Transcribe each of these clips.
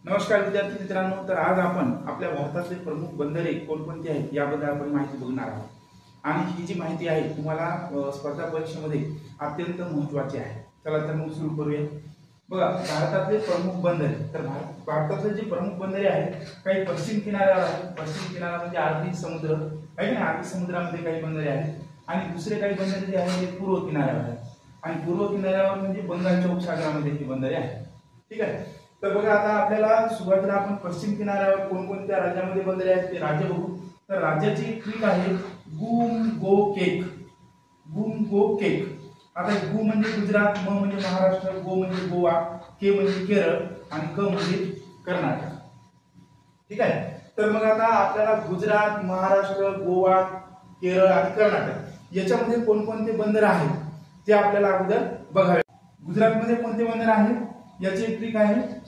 नमस्कार विद्यार्थी मित्रांनो, तर आज आपण आपल्या भारतातले प्रमुख बंदरे कोणकोणती आहेत याबद्दल आपण माहिती बघणार आहोत. आणि ही जी माहिती आहे तुम्हाला स्पर्धा परीक्षेमध्ये अत्यंत महत्त्वाची आहे. चला तर मग सुरू करूया. बघा, भारतातले प्रमुख बंदरे. तर भारतातले जे प्रमुख बंदरे आहेत काही पश्चिम किनाऱ्यावर आहेत. पश्चिम किनारा म्हणजे अरबी समुद्र आहे ना, अरबी समुद्रामध्ये काही बंदरे आहेत आणि दुसरे काही बंदरे जे आहेत ते पूर्व किनाऱ्यावर आहेत. आणि पूर्व किनाऱ्यावर म्हणजे बंगालच्या उपसागरामध्ये ही बंदरे आहेत. ठीक आहे. तर बघा, आता आपल्याला सुरुवातीला आपण पश्चिम किनाऱ्यावर कोणकोणत्या राज्यामध्ये बंदरे आहेत ते राज्य बघू. तर राज्याची ट्रिक आहे गुम गो केक. गुम गो केक. आता गु म्हणजे गुजरात, म म्हणजे महाराष्ट्र, गो म्हणजे गोवा, के म्हणजे केरळ आणि क म्हणजे कर्नाटक. ठीक आहे. तर मग आता आपल्याला गुजरात, महाराष्ट्र, गोवा, केरळ आणि कर्नाटक याच्यामध्ये कोणकोणते बंदर आहेत ते आपल्याला अगोदर बघावे. गुजरातमध्ये कोणते बंदर आहेत याची एक ट्रिक आहे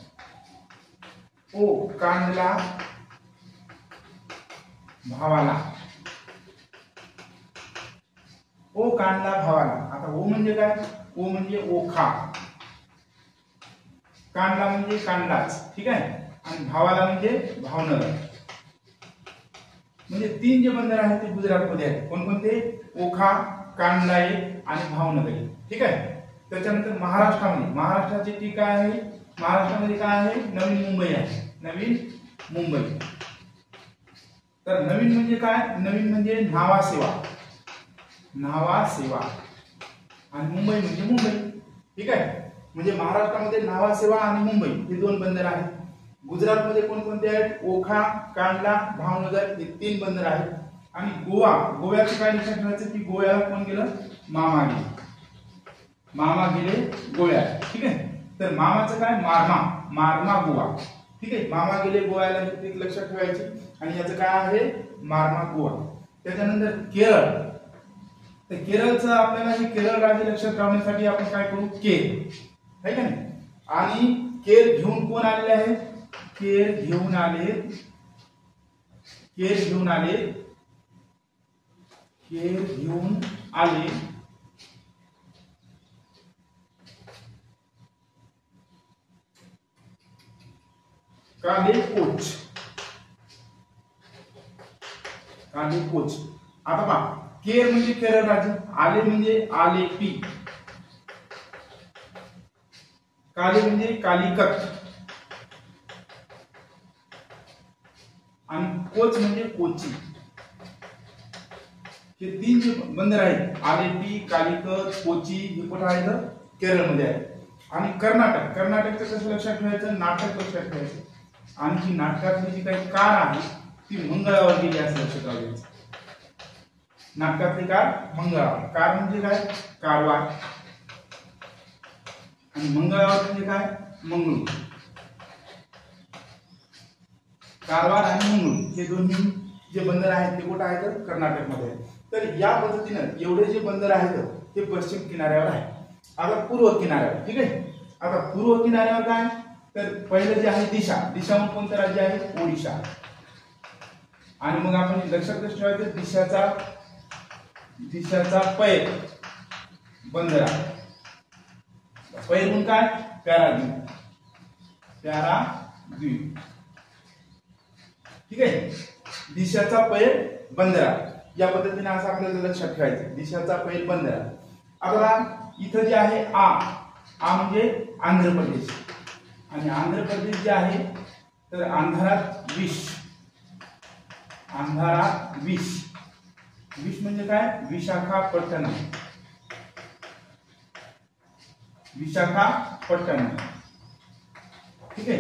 ओ कांडला भावाला. ओ कांडला भावाला. आता ओ म्हणजे काय? ओ म्हणजे ओखा, कांडला म्हणजे कांडलाच. ठीक आहे. आणि भावाला म्हणजे भावनगर. म्हणजे तीन जे बंदर आहेत ते गुजरातमध्ये आहेत. कोणकोणते? ओखा, कांडलाई आणि भावनगरी. ठीक आहे. त्याच्यानंतर महाराष्ट्राची ती काय आहे? महाराष्ट्रामध्ये काय आहे? नवी मुंबई आहे. नवी मुंबई. तर नवीन म्हणजे काय? नवीन म्हणजे न्हावा सेवा, न्हावा सेवा. आणि मुंबई म्हणजे मुंबई. ठीक आहे. म्हणजे महाराष्ट्रामध्ये न्हावा सेवा आणि मुंबई हे दोन बंदर आहेत. गुजरातमध्ये कोणकोणते आहेत? ओखा, कांडला, भावनगर हे तीन बंदर आहेत. आणि गोव्याचं काय लक्षात ठेवायचं की गोव्याला कोण गेलं? मामा गेले. मामा गेले गोव्याला. ठीक आहे. तर मामाचं काय? मारमा गोवा. ठीक आहे. मामा गेले गोव्याला हे लक्षात ठेवायची. आणि याचं काय आहे? मारमा गोवा. त्याच्यानंतर केरळ. तर केरळचं आपल्याला हे केरळ राज्य लक्षात ठेवण्यासाठी आपण काय करू? केर आहे का नाही. आणि केर घेऊन कोण आलेले आहेत? केर घेऊन आले काले कोच. आता पहा, केर म्हणजे केरळ राज्य, आले म्हणजे आलेपी, काले म्हणजे कालिकत आणि कोच म्हणजे कोची. हे तीन जे बंदर आहेत आलेपी, कालिकत, कोची हे कुठे आहेत? केरळमध्ये आहे. आणि कर्नाटकचं कसं लक्षात ठेवायचं? नाटक लक्षात ठेवायचं. आणि ही नाटकातली जी काही कार आहे ती मंगळावर गेली असं लक्षात ठेवायचं. नाटकातली कार मंगळावर. कार म्हणजे काय? कारवार. आणि मंगळावर म्हणजे काय? मंगळूर. कारवार आणि मंगळूर हे दोन्ही जे बंदर आहेत ते कुठे आहेत? कर्नाटकमध्ये आहेत. तर या पद्धतीनं एवढे जे बंदर आहेत ते पश्चिम किनाऱ्यावर आहेत. आता पूर्व किनाऱ्यावर. ठीक आहे. आता पूर्व किनाऱ्यावर काय? तर पहिलं जे आहे दिशाहून कोणतं राज्य आहे? ओडिशा. आणि मग आपण लक्षात ठेवायचं दिशाचा पैर बंदर आहे. पैर म्हणून काय? पॅराद्वीप. ठीक आहे. दिशाचा पैर बंदर या पद्धतीने असं आपल्याला लक्षात ठेवायचं. दिशाचा पैर बंदर. आता इथं जे आहे आ म्हणजे आंध्र प्रदेश. आणि आंध्र प्रदेश जे आहे तर अंधारात विष म्हणजे काय? विशाखापट्टणम. ठीक आहे.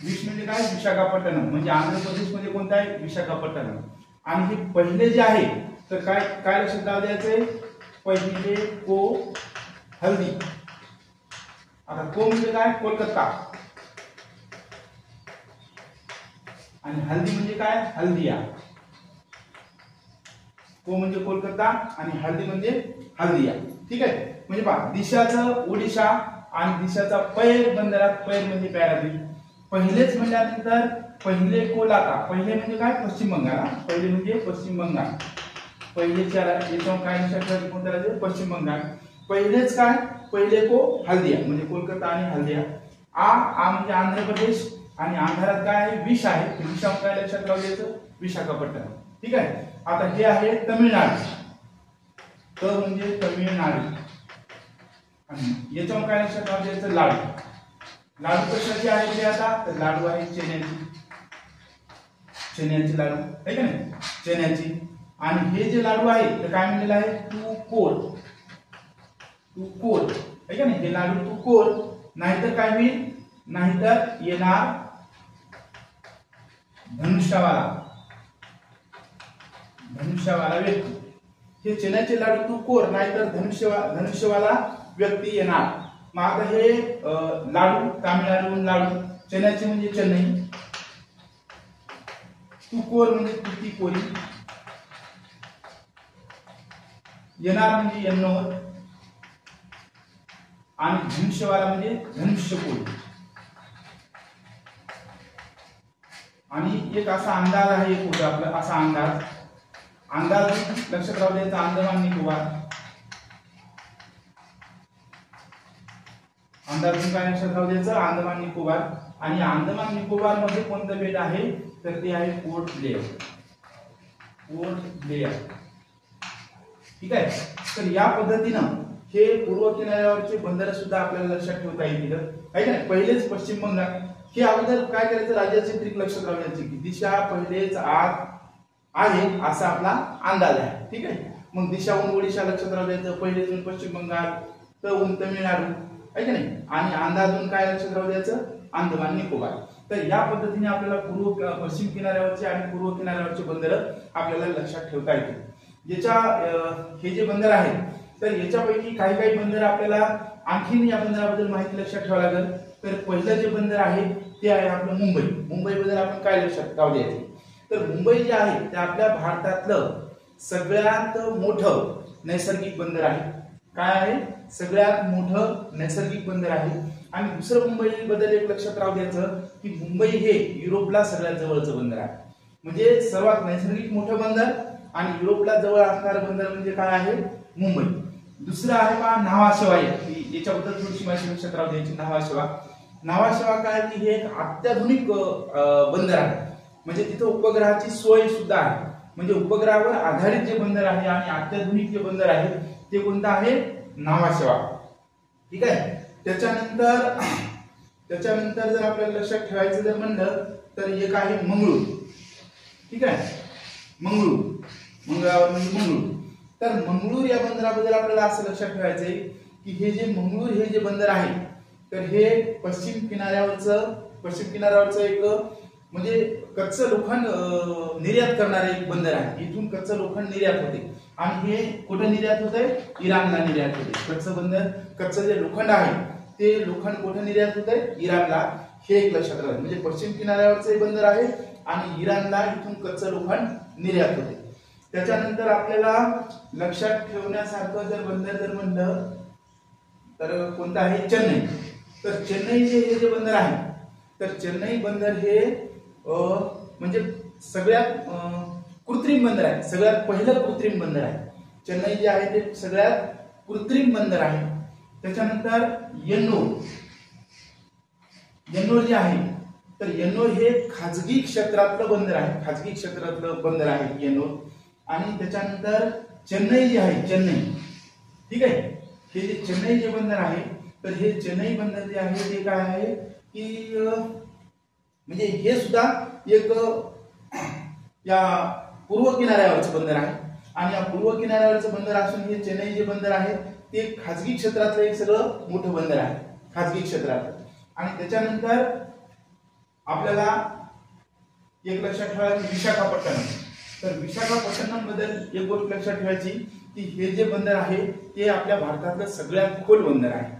विष म्हणजे काय? विशाखापट्टणम. म्हणजे आंध्र प्रदेश मध्ये कोणता आहे? विशाखापट्टणम. आणि हे पहिले जे आहे तर काय लक्षात द्यायचंय? पहिले को हल्दी. आता को म्हणजे काय? कोलकाता. आणि हल्दी म्हणजे काय? हल्दिया. को म्हणजे कोलकाता आणि हल्दी म्हणजे हल्दिया. ठीक आहे. म्हणजे पहा, दिशाचं ओडिशा आणि दिशाचा पैर बंदरात. पैर म्हणजे पॅराद्वीप. पहिलेच म्हणल्यानंतर पहिले कोलकाता. पहिले म्हणजे काय? पश्चिम बंगाल. पहिले म्हणजे पश्चिम बंगाल. पहिलेच्या याच्यावर काय लक्षात ठेवायचं? कोणतं राज्य? पश्चिम बंगाल. पहिलेच काय? पहिले को हल्दिया म्हणजे कोलकाता आणि हल्दिया. आ म्हणजे आंध्र प्रदेश. आणि अंधारात काय आहे, विष आहे. विषावर काय लक्षात राहू द्यायचं, विशाखापट्टणम. ठीक आहे. आता हे आहे तमिळनाडू. त म्हणजे तमिळनाडू. आणि याच्यावर काय लक्षात राहू द्यायचं, लाडू. लाडू कशाची आहे ते आता, तर लाडू आहे चण्याची. चण्याची लाडू आहे का नाही, चण्याची. आणि हे जे लाडू आहे तर काय म्हणलेलं आहे, तू कोर. तू कोर आहे का नाही, हे लाडू तू कोर. नाहीतर काय होईल, नाहीतर येणार धनुष्यवाला. धनुष्यवाला व्यक्ती. हे चण्याचे लाडू तू कोर, नाहीतर धनुष्यवाला व्यक्ती येणार. मग आता हे लाडू, तामिळनाडूहून लाडू. चण्याचे म्हणजे चेन्नई. तू कोर म्हणजे तुती कोरी. येणार म्हणजे यन्नोर. आणि धनुष्यवाला म्हणजे धनुष्यकोडी. आणि एक असा अंदाज आहे, एक होता आपला असा अंदाज. अंदाज लक्षात राहू द्यायचा, अंदमान निकोबार. अंदाज काय लक्षात राहू द्यायचं, अंदमान निकोबार. आणि अंदमान निकोबार मध्ये कोणतं बेट आहे, तर ते आहे पोर्ट ब्लेअर. पोर्ट ब्लेअर. ठीक आहे. तर या पद्धतीनं हे पूर्व किनाऱ्यावरचे बंदर सुद्धा आपल्याला लक्षात ठेवता येतील, आहे का नाही. पहिलेच पश्चिम बंगाल. हे अगोदर काय करायचं, राज्याची ट्रिक लक्षात राहू द्यायची की दिशा पहिलेच आत आहे असा आपला अंदाज आहे. ठीक आहे. मग दिशाहून ओडिशा लक्षात राहू द्यायचं, पहिलेच पश्चिम बंगाल, तहून तमिळनाडू, आहे का नाही. आणि अंदाजून काय लक्षात राहू द्यायचं, अंदमान निकोबार. तर या पद्धतीने आपल्याला पश्चिम किनाऱ्यावरचे आणि पूर्व किनाऱ्यावरचे बंदर आपल्याला लक्षात ठेवता येतील. याच्या हे जे बंदर आहेत तर याच्यापैकी काही काही बंदर आपल्याला आणखीन या बंदराबद्दल माहिती लक्षात ठेवावी लागेल. तर पहिलं जे बंदर आहे ते आहे आपलं मुंबई. मुंबई बद्दल आपण काय लक्षात राहू द्यायचे, तर मुंबई जे आहे ते आपल्या भारतातलं सगळ्यात मोठं नैसर्गिक बंदर आहे. काय आहे, सगळ्यात मोठं नैसर्गिक बंदर आहे. आणि दुसरं मुंबई बद्दल एक लक्षात राहू द्यायचं की मुंबई हे युरोपला सगळ्यात जवळचं बंदर आहे. म्हणजे सर्वात नैसर्गिक मोठं बंदर आणि युरोपला जवळ असणारं बंदर म्हणजे काय आहे, मुंबई. दुसरं आहे पहा न्हावा. याच्याबद्दल थोडीशी माहिती लक्षात राहू द्यायची. न्हावा काय की हे एक अत्याधुनिक बंदर आहे. म्हणजे तिथं उपग्रहाची सोय सुद्धा आहे. म्हणजे उपग्रहावर आधारित जे बंदर आहे आणि अत्याधुनिक जे बंदर आहे ते कोणतं आहे, न्हावा. ठीक आहे. त्याच्यानंतर जर आपल्याला लक्षात ठेवायचं जर म्हणलं तर एक आहे मंगळूर. ठीक आहे. मंगळावर म्हणजे मंगळूर. तर मंगळूर या बंदराबद्दल आपल्याला असं लक्षात ठेवायचंय की हे जे मंगळूर हे जे बंदर आहे तर हे पश्चिम किनाऱ्यावरचं एक म्हणजे कच्चं लोखंड निर्यात करणारे एक बंदर आहे. इथून कच्चं लोखंड निर्यात होते आणि हे कुठे निर्यात होतंय, इराणला निर्यात होते. कच्चं जे लोखंड आहे ते लोखंड कुठे निर्यात होतंय, इराणला. हे एक लक्षात राहतं. म्हणजे पश्चिम किनाऱ्यावरचं बंदर आहे आणि इराणला इथून कच्चं लोखंड निर्यात होते. त्याच्यानंतर आपल्याला लक्षात ठेवण्यासारखं जर बंदर जर म्हणलं तर कोणतं आहे, चेन्नई. तर चेन्नई हे जे बंदर आहे तर चेन्नई बंदर हे म्हणजे सगळ्यात कृत्रिम बंदर आहे. सगळ्यात पहिलं कृत्रिम बंदर आहे. चेन्नई जे आहे ते सगळ्यात कृत्रिम बंदर आहे. त्याच्यानंतर यन्नोर जे आहे तर यन्नोर हे खाजगी क्षेत्रातलं बंदर आहे. यन्नोर. आणि त्याच्यानंतर चेन्नई जे आहे, ठीक आहे. हे जे चेन्नई जे बंदर आहे तर हे चेन्नई बंदर जे आहे ते काय आहे की म्हणजे हे सुद्धा एक या पूर्व किनाऱ्यावरचं बंदर आहे. आणि या पूर्व किनाऱ्यावरचं बंदर असून हे चेन्नई जे बंदर आहे ते खाजगी क्षेत्रातलं एक सगळं मोठं बंदर आहे, खाजगी क्षेत्रातलं. आणि त्याच्यानंतर आपल्याला एक लक्षात ठेवायचं विशाखापट्टणम. तर विशाखापट्टणम बद्दल एक गोष्ट लक्षात ठेवायची की हे जे बंदर आहे ते आपल्या भारतातलं सगळ्यात खोल बंदर आहे.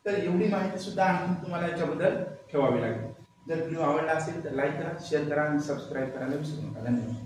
तर एवढी माहिती सुद्धा आणखी तुम्हाला याच्याबद्दल ठेवावी लागेल. जर व्हिडिओ आवडला असेल तर लाईक करा, शेअर करा आणि सबस्क्राईब करायला विसरू नका. धन्यवाद.